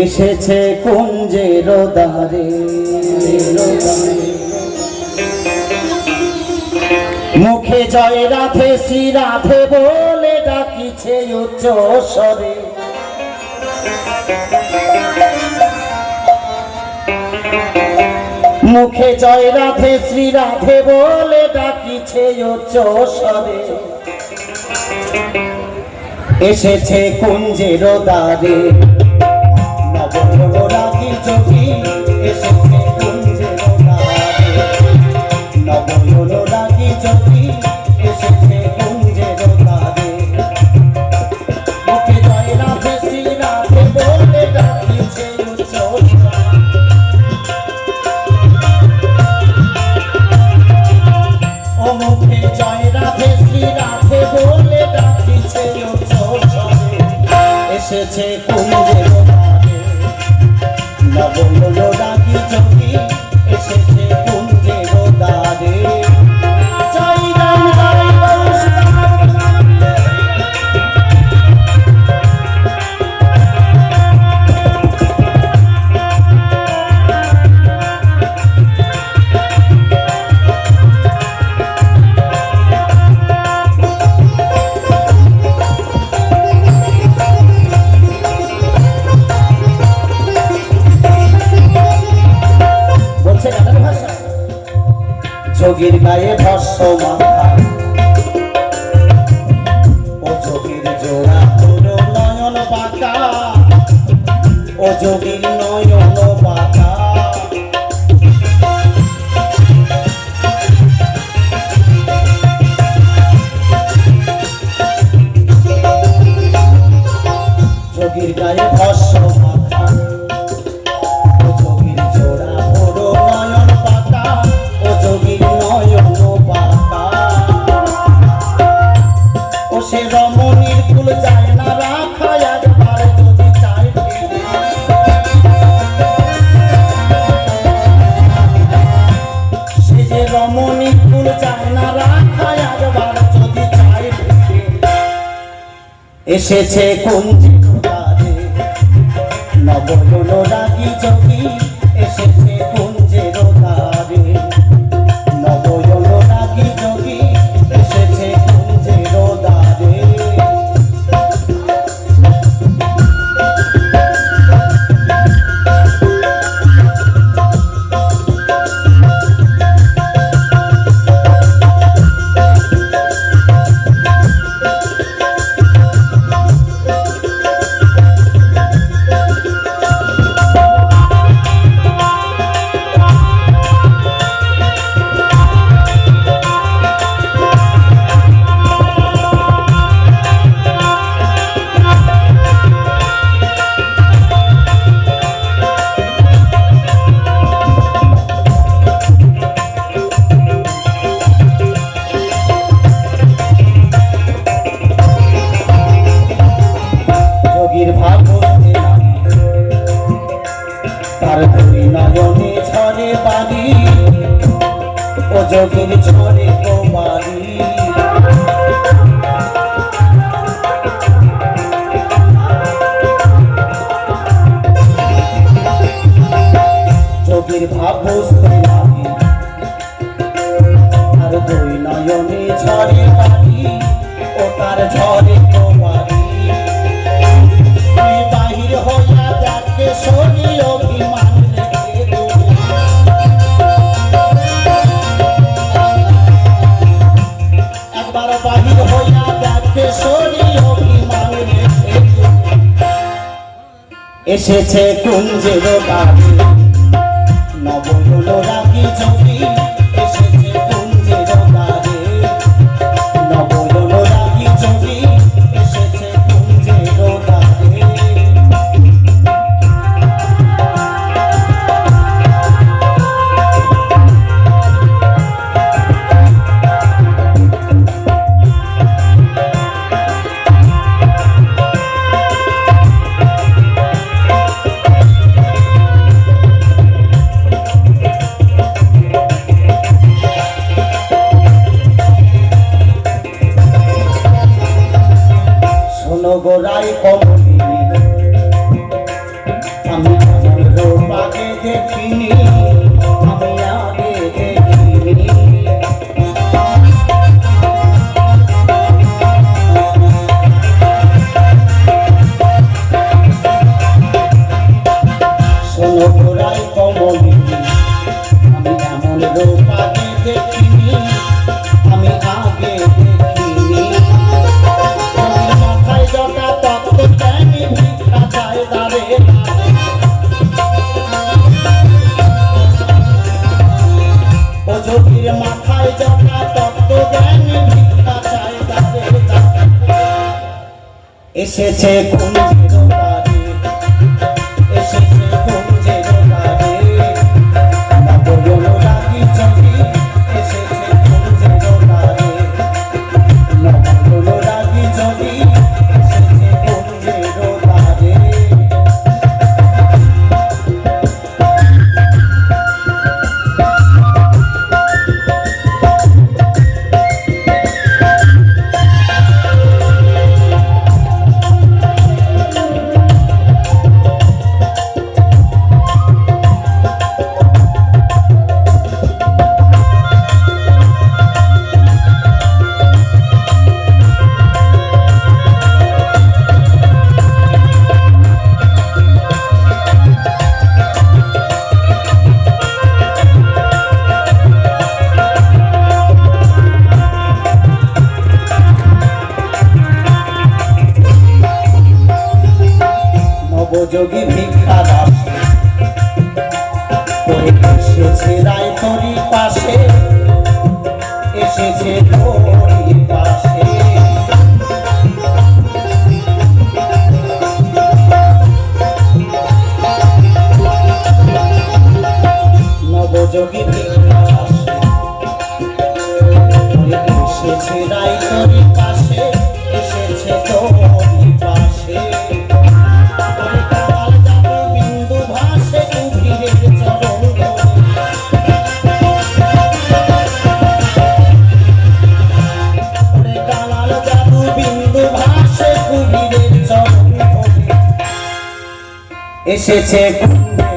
এসেছে কুঞ্জের দ্বারে, মুখে জয় রাধে শ্রী রাধে বলে ডাকিছে উচ্চ স্বরে। মুখে জয় রাধে শ্রী রাধে বলে ডাকিছে উচ্চ স্বরে। এসেছে কুঞ্জের দ্বারে নবরাগী যোগী, এসেছে কুঞ্জের দ্বারে নবরাগী যোগী, এসেছে কুঞ্জের দ্বারে। মুখে জয় রাধে শ্রী রাধে বলে ডাকিছে উচ্চ স্বরে। ও মুখে জয় রাধে শ্রী রাধে বলে ডাকিছে উচ্চ স্বরে। এসেছে কুঞ্জের দ্বারে নবরাগী যোগী, এসেছে কুঞ্জের দ্বারে। জয় রাম জয় যোগীর গায়ে ভস্য মাথা, ও যোগীর জোড়া তোর নয়ন বাঁকা, ও যোগীর নয়ন বাঁকা। যোগীর গায়ে ভস্য মাথা, ও যোগীর জোড়া তোর নয়ন বাঁকা, ও যোগীর নয়ন বাঁকা। ও সে রমণীর কুল যায় না রাখা, একবার যদি চাই ফিরে। সে যে রমণীর কুল যায় না রাখা, একবার যদি চাই ফিরে। এসেছে কুঞ্জের দ্বারে নবরাগী যোগী, এসেছে কুঞ্জের দ্বারে নবরাগী যোগী, এসেছে কুঞ্জের দ্বারে। তার দুই নয়নে ঝরে বাড়ি, ও যোগীর ঝরে কুমারী। যোগীর ভাব বুঝতে লাগি, তার দুই নয়নে ঝরে বাড়ি, ও তার ঝরে কুমারী। বাহির হইয়া দেখে শনি অভিমান রেখে দূরে, একবার বাহির হইয়া দেখে শনি অভিমান রেখে দূরে। এসেছে কুঞ্জের দ্বারে নবরাগী যোগী, এসেছে কুঞ্জের দ্বারে নবরাগী যোগী, এসেছে কুঞ্জের দ্বারে। গোরাই কমলি আমি এমন রূপ আগে দেখিনি, আমি আগে দেখিনি। শোনো গোড়াই কমলিনী, আমি এমন রূপ আগে দেখিনি, আমি আগে দেখিনি। মাথায় জটা তত্ত্ব জ্ঞানী ভিক্ষা চায় দাঁড়ে, ও যোগীর মাথায় জটা তত্ত্ব জ্ঞানী ভিক্ষা চায় দাঁড়ে। এসেছে কুঞ্জের দ্বারে, এসেছে কুঞ্জের দ্বারে, নগর অনুরাগী যোগী এসেছে কুঞ্জের দ্বারে, নগর অনুরাগী যোগী এসেছে কুঞ্জের দ্বারে। নবযোগী ভিক্ষা দাসে করে এসেছে রায় তোরি পাশে, এসেছে তোরি পাশে। নবযোগী ভিক্ষা দাসে করে এসেছে রায় তোরি পাশে, এসেছে তোরি পাশে। এসেছে কুঞ্জের